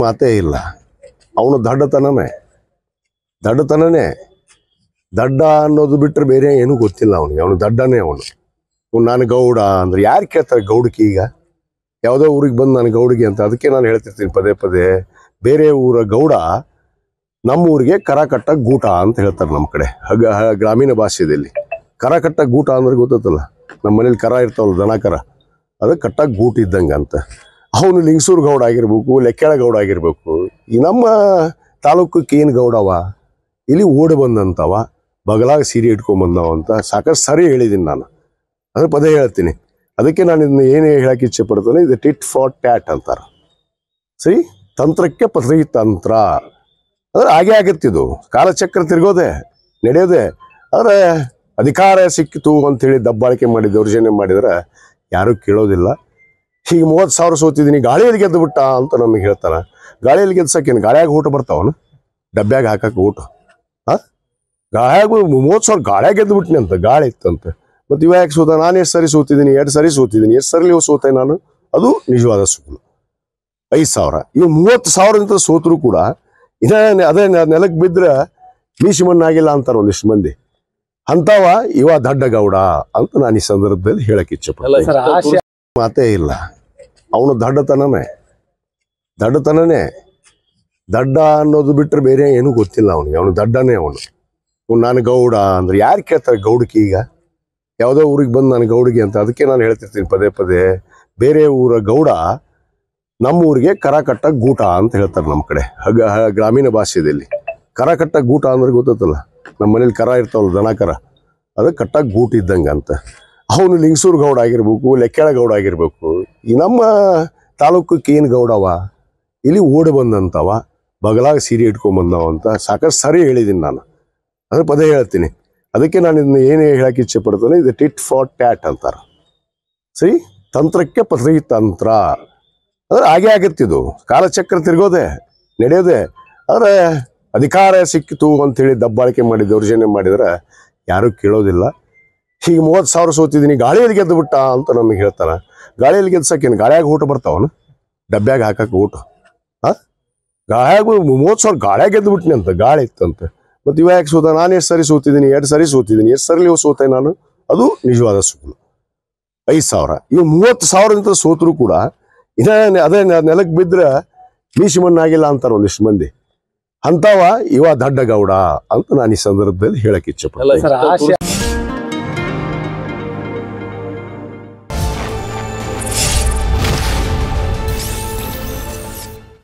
ಮಾತೇ ಇಲ್ಲ. ಅವನು ದಡ್ಡತನನೇ ದಡ್ಡ ಅನ್ನೋದು ಬಿಟ್ಟರೆ ಬೇರೆ ಏನೂ ಗೊತ್ತಿಲ್ಲ ಅವನಿಗೆ. ಅವನು ದಡ್ಡನೇ. ನಾನು ಗೌಡ ಅಂದ್ರೆ ಯಾರು ಕೇಳ್ತಾರೆ ಗೌಡಕ್ಕೆ? ಈಗ ಯಾವುದೋ ಊರಿಗೆ ಬಂದು ನಾನು ಗೌಡಿಗೆ ಅಂತ. ಅದಕ್ಕೆ ನಾನು ಹೇಳ್ತಿರ್ತೀನಿ ಪದೇ ಪದೇ, ಬೇರೆ ಊರ ಗೌಡ ನಮ್ಮ ಊರಿಗೆ ಕರ ಕಟ್ಟ ಗೂಟ ಅಂತ ಹೇಳ್ತಾರೆ ನಮ್ಮ ಕಡೆ ಗ್ರಾಮೀಣ ಭಾಷೆಯಲ್ಲಿ. ಕರ ಕಟ್ಟ ಗೂಟ ಅಂದ್ರೆ ಗೊತ್ತಲ್ಲ, ನಮ್ಮ ಮನೇಲಿ ಕರ ಇರ್ತಾವಲ್ಲ, ದನ ಕರ, ಅದು ಕಟ್ಟಾಗ ಗೂಟ ಇದ್ದಂಗೆ ಅಂತ. ಅವನು ಲಿಂಗಸೂರು ಗೌಡ ಆಗಿರ್ಬೇಕು, ಲೆಕ್ಕೆಳ ಗೌಡ ಆಗಿರ್ಬೇಕು. ಈ ನಮ್ಮ ತಾಲೂಕಕ್ಕೆ ಏನು ಗೌಡವ, ಇಲ್ಲಿ ಓಡಿ ಬಂದಂತವ, ಬಗಲಾಗ ಸೀರೆ ಇಟ್ಕೊಂಬಂದವ ಅಂತ ಸಾಕಷ್ಟು ಸರಿ ಹೇಳಿದ್ದೀನಿ ನಾನು. ಅದ್ರ ಪದೇ ಹೇಳ್ತೀನಿ. ಅದಕ್ಕೆ ನಾನು ಇದನ್ನ ಏನೇ ಹೇಳಕ್ಕೆ ಇಚ್ಛೆ ಪಡ್ತೇನೆ, ಇದು ಟಿಟ್ ಫಾರ್ ಟ್ಯಾಟ್ ಅಂತಾರೆ. ಸರಿ, ತಂತ್ರಕ್ಕೆ ಪ್ರತಿ ತಂತ್ರ ಅಂದ್ರೆ ಹಾಗೆ ಆಗತ್ತಿದು. ಕಾಲಚಕ್ರ ತಿರ್ಗೋದೆ, ನಡೆಯೋದೆ. ಆದರೆ ಅಧಿಕಾರ ಸಿಕ್ಕಿತು ಅಂಥೇಳಿ ದಬ್ಬಾಳಿಕೆ ಮಾಡಿ ದೌರ್ಜನ್ಯ ಮಾಡಿದ್ರೆ ಯಾರೂ ಕೇಳೋದಿಲ್ಲ. ಹೀಗೆ 30,000 ಸೋತಿದ್ದೀನಿ, ಗಾಳಿಯಲ್ಲಿ ಗೆದ್ದು ಬಿಟ್ಟ ಅಂತ ನಮಗೆ ಹೇಳ್ತಾನೆ. ಗಾಳಿಯಲ್ಲಿ ಗೆದ್ಸಕ್ಕೇನು ಗಾಳಿಯಾಗ ಊಟ ಬರ್ತಾವನು? ಡಬ್ಬ್ಯಾಗ ಹಾಕಕ್ಕೆ ಊಟ? ಗಾಳಿಯಾಗ 30,000 ಗಾಳಿಯಾಗ ಗೆದ್ದು ಬಿಟ್ಟಿನಿ ಅಂತ, ಗಾಳಿ ಇತ್ತಂತೆ. ಮತ್ತು ಇವ ಯಾಕೆ ಸೋತ? ನಾನು ಎಷ್ಟು ಸರಿ ಸೋತಿದ್ದೀನಿ, 2 ಸರಿ ಸೋತಿದ್ದೀನಿ. ಎಷ್ಟು ಸರಿ ಸೋತೆ ನಾನು? ಅದು ನಿಜವಾದ ಸುಳ್ಳು. 5,000 ಇವು 30,000 ಸೋತರು ಕೂಡ ಅದೇ ನೆಲಕ್ಕೆ ಬಿದ್ದರೆ ಮೀಸಿ ಮಣ್ಣಾಗಿಲ್ಲ ಅಂತಾರೆ ಒಂದಿಷ್ಟು ಮಂದಿ. ಅಂತವ ಇವ ದಡ್ಡ ಗೌಡ ಅಂತ ನಾನು ಈ ಸಂದರ್ಭದಲ್ಲಿ ಹೇಳಕ್ಕೆ ಇಚ್ಛೆ ಪಡ್ತೀನಿ. ಮಾತೇ ಇಲ್ಲ. ಅವನು ದಡ್ಡತನನೇ ದಡ್ಡ ಅನ್ನೋದು ಬಿಟ್ಟರೆ ಬೇರೆ ಏನೂ ಗೊತ್ತಿಲ್ಲ ಅವನಿಗೆ. ಅವನು ದಡ್ಡನೇ. ನಾನು ಗೌಡ ಅಂದ್ರೆ ಯಾರು ಕೇಳ್ತಾರೆ ಗೌಡಕ್ಕೆ? ಈಗ ಯಾವುದೋ ಊರಿಗೆ ಬಂದು ನಾನು ಗೌಡಿಗೆ ಅಂತ. ಅದಕ್ಕೆ ನಾನು ಹೇಳ್ತಿರ್ತೀನಿ ಪದೇ ಪದೇ, ಬೇರೆ ಊರ ಗೌಡ ನಮ್ಮ ಊರಿಗೆ ಕರ ಕಟ್ಟ ಗೂಟ ಅಂತ ಹೇಳ್ತಾರೆ ನಮ್ಮ ಕಡೆ ಗ್ರಾಮೀಣ ಭಾಷೆಯಲ್ಲಿ. ಕರ ಕಟ್ಟ ಗೂಟ ಅಂದ್ರೆ ಗೊತ್ತಲ್ಲ, ನಮ್ಮ ಮನೇಲಿ ಕರ ಇರ್ತಾವಲ್ಲ, ದನ ಕರ, ಅದು ಕಟ್ಟಾಗ ಗೂಟ ಇದ್ದಂಗೆ ಅಂತ. ಅವನು ಲಿಂಗಸೂರು ಗೌಡ ಆಗಿರ್ಬೇಕು, ಲೆಕ್ಕೆಳ ಗೌಡ ಆಗಿರ್ಬೇಕು. ಈ ನಮ್ಮ ತಾಲೂಕಕ್ಕೆ ಏನು ಗೌಡವ, ಇಲ್ಲಿ ಓಡಿ ಬಂದಂತವ, ಬಗಲಾಗ ಸೀರೆ ಇಟ್ಕೊಂಬಂದವ ಅಂತ ಸಾಕಷ್ಟು ಸರಿ ಹೇಳಿದ್ದೀನಿ ನಾನು. ಅದ್ರ ಪದೇ ಹೇಳ್ತೀನಿ. ಅದಕ್ಕೆ ನಾನು ಇದನ್ನ ಏನೇ ಹೇಳಕ್ಕೆ ಇಚ್ಛೆ ಪಡ್ತೇನೆ, ಇದು ಟಿಟ್ ಫಾರ್ ಟ್ಯಾಟ್ ಅಂತಾರೆ. ಸರಿ, ತಂತ್ರಕ್ಕೆ ಪ್ರತಿ ತಂತ್ರ ಅಂದ್ರೆ ಹಾಗೆ ಆಗತ್ತಿದು. ಕಾಲಚಕ್ರ ತಿರ್ಗೋದೆ, ನಡೆಯೋದೆ. ಆದರೆ ಅಧಿಕಾರ ಸಿಕ್ಕಿತು ಅಂಥೇಳಿ ದಬ್ಬಾಳಿಕೆ ಮಾಡಿ ದೌರ್ಜನ್ಯ ಮಾಡಿದ್ರೆ ಯಾರೂ ಕೇಳೋದಿಲ್ಲ. ಹೀಗೆ 30,000 ಸೋತಿದ್ದೀನಿ, ಗಾಳಿಯಲ್ಲಿ ಗೆದ್ದು ಬಿಟ್ಟ ಅಂತ ನಮಗೆ ಹೇಳ್ತಾನೆ. ಗಾಳಿಯಲ್ಲಿ ಗೆದ್ಸಕ್ಕೇನು ಗಾಳಿಯಾಗ ಊಟ ಬರ್ತಾವನು? ಡಬ್ಬ್ಯಾಗ ಹಾಕಕ್ಕೆ ಊಟ? ಗಾಳಿಯಾಗ 30,000 ಗಾಳಿಯಾಗ ಗೆದ್ದು ಬಿಟ್ಟಿನಿ ಅಂತ, ಗಾಳಿ ಇತ್ತಂತೆ. ಮತ್ತು ಇವ ಯಾಕೆ ಸೋತ? ನಾನು ಎಷ್ಟು ಸರಿ ಸೋತಿದ್ದೀನಿ, 2 ಸರಿ ಸೋತಿದ್ದೀನಿ. ಎಷ್ಟು ಸರಿ ಸೋತೆ ನಾನು? ಅದು ನಿಜವಾದ ಸುಳ್ಳು. 5,000 ಇವು 30,000 ಸೋತರು ಕೂಡ ಅದೇ ನೆಲಕ್ಕೆ ಬಿದ್ದರೆ ಮೀಸಿ ಮಣ್ಣಾಗಿಲ್ಲ ಅಂತಾರೆ ಒಂದಿಷ್ಟು ಮಂದಿ. ಅಂತವ ಇವ ದಡ್ಡ ಗೌಡ ಅಂತ ನಾನು ಈ ಸಂದರ್ಭದಲ್ಲಿ ಹೇಳಕ್ಕೆ ಇಚ್ಛೆ ಪಡ್ತೀನಿ.